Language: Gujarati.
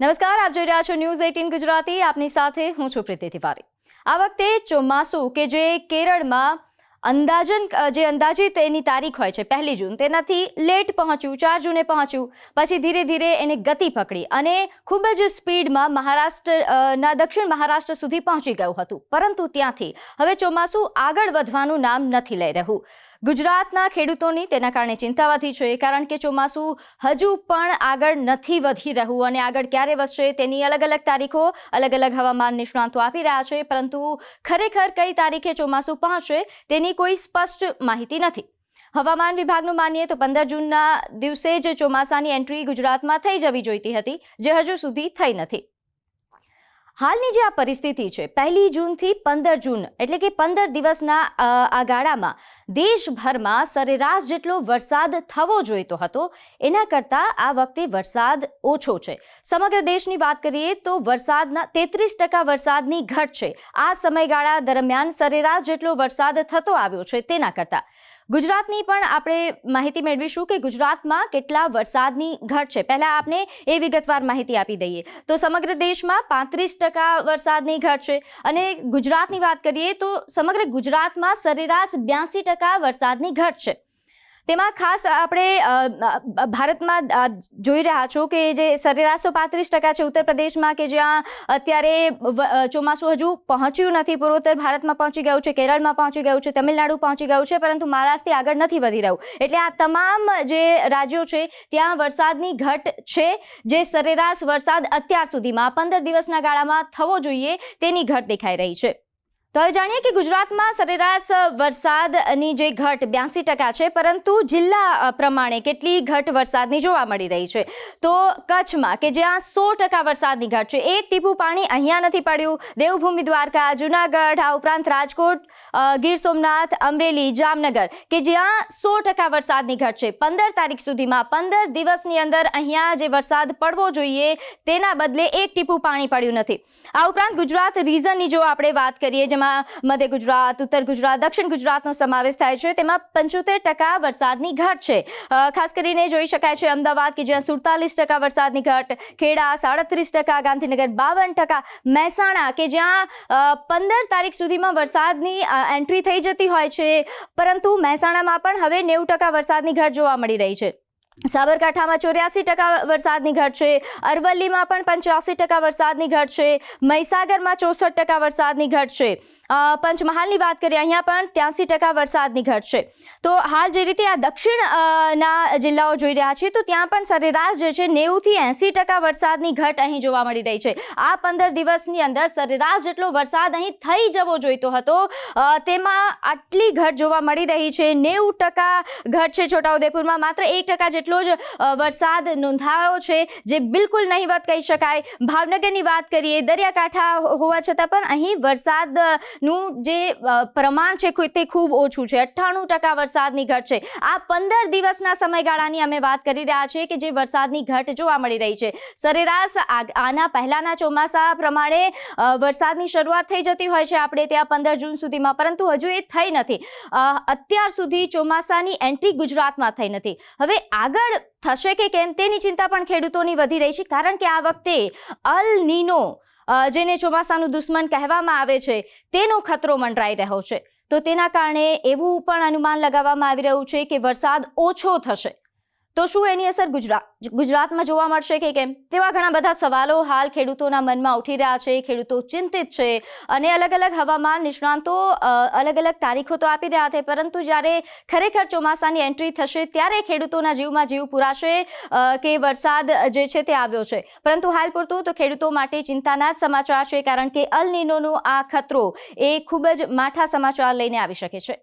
નમસ્કાર, આપ જોઈ રહ્યા છો ન્યૂઝ 18 ગુજરાતી. આપની સાથે હું છું પ્રીતિ તિવારી. આ વખતે ચોમાસું કે જે કેરળમાં અંદાજિત એની તારીખ હોય છે 1 જૂન, તેનાથી લેટ પહોંચ્યું, 4 જૂને પહોંચ્યું, પછી ધીરે ધીરે એને ગતિ પકડી અને ખૂબ જ સ્પીડમાં દક્ષિણ મહારાષ્ટ્ર સુધી પહોંચી ગયું હતું. પરંતુ ત્યાંથી હવે ચોમાસું આગળ વધવાનું નામ નથી લઈ રહ્યું. ગુજરાતના ખેડૂતોની તેના કારણે ચિંતા વધી છે, કારણ કે ચોમાસું હજુ પણ આગળ નથી વધી રહ્યું અને આગળ ક્યારે વધશે તેની અલગ અલગ તારીખો અલગ અલગ હવામાન નિષ્ણાતો આપી રહ્યા છે, પરંતુ ખરેખર કઈ તારીખે ચોમાસું પહોંચશે તેની કોઈ સ્પષ્ટ માહિતી નથી. હવામાન વિભાગનું માનીએ તો 15 જૂનના દિવસે જ ચોમાસાની એન્ટ્રી ગુજરાતમાં થઈ જવી જોઈતી હતી, જે હજુ સુધી થઈ નથી. હાલની જે આ પરિસ્થિતિ છે, 1 જૂનથી 15 જૂન એટલે કે 15 દિવસના આ ગાળામાં દેશભરમાં સરેરાશ જેટલો વરસાદ થવો જોઈતો હતો, એના કરતાં આ વખતે વરસાદ ઓછો છે. સમગ્ર દેશની વાત કરીએ તો વરસાદના 33% વરસાદની ઘટ છે. આ સમયગાળા દરમિયાન સરેરાશ જેટલો વરસાદ થતો આવ્યો છે તેના કરતાં. ગુજરાતની પણ આપણે માહિતી મેળવીશું કે ગુજરાતમાં કેટલા વરસાદની ઘટ છે. પહેલાં આપણે એ વિગતવાર માહિતી આપી દઈએ તો સમગ્ર દેશમાં 35% વરસાદની ઘટ છે અને ગુજરાતની વાત કરીએ તો સમગ્ર ગુજરાતમાં સરેરાશ 82% વરસાદની ઘટ છે. તેમાં ખાસ આપણે ભારતમાં જોઈ રહ્યા છો કે જે સરેરાશ 35% છે ઉત્તર પ્રદેશમાં, કે જ્યાં અત્યારે ચોમાસું હજુ પહોંચ્યું નથી, પૂર્વોત્તર ભારતમાં પહોંચી ગયું છે, કેરળમાં પહોંચી ગયું છે, તમિલનાડુ પહોંચી ગયું છે, પરંતુ મહારાષ્ટ્રથી આગળ નથી વધી રહ્યું. એટલે આ તમામ જે રાજ્યો છે ત્યાં વરસાદની ઘટ છે, જે સરેરાશ વરસાદ અત્યાર સુધીમાં 15 દિવસના ગાળામાં થવો જોઈએ તેની ઘટ દેખાઈ રહી છે. તો હવે જાણીએ કે ગુજરાતમાં સરેરાશ વરસાદની જે ઘટ 82% છે, પરંતુ જિલ્લા પ્રમાણે કેટલી ઘટ વરસાદની જોવા મળી રહી છે. તો કચ્છમાં કે જ્યાં 100% વરસાદની ઘટ છે, એક ટીપું પાણી અહીંયા નથી પડ્યું. દેવભૂમિ દ્વારકા, જૂનાગઢ, આ ઉપરાંત રાજકોટ, ગીર સોમનાથ, અમરેલી, જામનગર કે જ્યાં 100% વરસાદની ઘટ છે. 15 તારીખ સુધીમાં 15 દિવસની અંદર અહીંયા જે વરસાદ પડવો જોઈએ તેના બદલે એક ટીપું પાણી પડ્યું નથી. આ ઉપરાંત ગુજરાત રીઝનની જો આપણે વાત કરીએ, મધ્ય ગુજરાત, ઉત્તર ગુજરાત, દક્ષિણ ગુજરાતનો સમાવેશ થાય છે, તેમાં 75% વરસાદની ઘટ છે. ખાસ કરીને જોઈ શકાય છે અમદાવાદ કે જ્યાં 47% વરસાદની ઘટ, ખેડા 37%, ગાંધીનગર 52%, મહેસાણા કે જ્યાં 15 તારીખ સુધીમાં વરસાદની એન્ટ્રી થઈ જતી હોય છે, પરંતુ મહેસાણામાં પણ હવે 90% વરસાદની ઘટ જોવા મળી રહી છે. સાબરકાંઠામાં 84% વરસાદની ઘટ છે, અરવલ્લીમાં પણ 85% વરસાદની ઘટ છે, મહીસાગરમાં 64% વરસાદની ઘટ છે, પંચમહાલની વાત કરીએ અહીંયા પણ 83% વરસાદની ઘટ છે. તો હાલ જે રીતે આ દક્ષિણના જિલ્લાઓ જોઈ રહ્યા છીએ તો ત્યાં પણ સરેરાશ જે છે 90 થી 80% વરસાદની ઘટ અહીં જોવા મળી રહી છે. આ 15 દિવસની અંદર સરેરાશ જેટલો વરસાદ અહીં થઈ જવો જોઈતો હતો, તેમાં આટલી ઘટ જોવા મળી રહી છે. 90% ઘટ છે. છોટાઉદેપુરમાં માત્ર 1% જેટલો જ વરસાદ નોંધાયો છે, જે બિલકુલ નહીવત કહી શકાય. ભાવનગરની વાત કરીએ, દરિયાકાંઠા હોવા છતાં પણ અહીં વરસાદનું જે પ્રમાણ છે તે ખૂબ ઓછું છે. 98% વરસાદની ઘટ છે. આ 15 દિવસના સમયગાળાની અમે વાત કરી રહ્યા છીએ કે જે વરસાદની ઘટ જોવા મળી રહી છે. સરેરાશ આના પહેલાના ચોમાસા પ્રમાણે વરસાદની શરૂઆત થઈ જતી હોય છે આપણે ત્યાં 15 જૂન સુધીમાં, પરંતુ હજુ એ થઈ નથી. અત્યાર સુધી ચોમાસાની એન્ટ્રી ગુજરાતમાં થઈ નથી. હવે આગળ થશે કે કેમ તેની ચિંતા પણ ખેડૂતોની વધી રહી છે, કારણ કે આ વખતે અલ નીનો, જેને ચોમાસાનું દુશ્મન કહેવામાં આવે છે, તેનો ખતરો મંડરાઈ રહ્યો છે. તો તેના કારણે એવું પણ અનુમાન લગાવવામાં આવી રહ્યું છે કે વરસાદ ઓછો થશે. તો શું એની અસર ગુજરાતમાં જોવા મળશે કે કેમ, તેવા ઘણા બધા સવાલો હાલ ખેડૂતોના મનમાં ઉઠી રહ્યા છે. ખેડૂતો ચિંતિત છે અને અલગ અલગ હવામાન નિષ્ણાતો અલગ અલગ તારીખો તો આપી રહ્યા છે, પરંતુ જ્યારે ખરેખર ચોમાસાની એન્ટ્રી થશે ત્યારે ખેડૂતોના જીવમાં જીવ પુરાશે કે વરસાદ જે છે તે આવ્યો છે. પરંતુ હાલ પૂરતું તો ખેડૂતો માટે ચિંતાના જ સમાચાર છે, કારણ કે અલ નીનોનો આ ખતરો એ ખૂબ જ માઠા સમાચાર લઈને આવી શકે છે.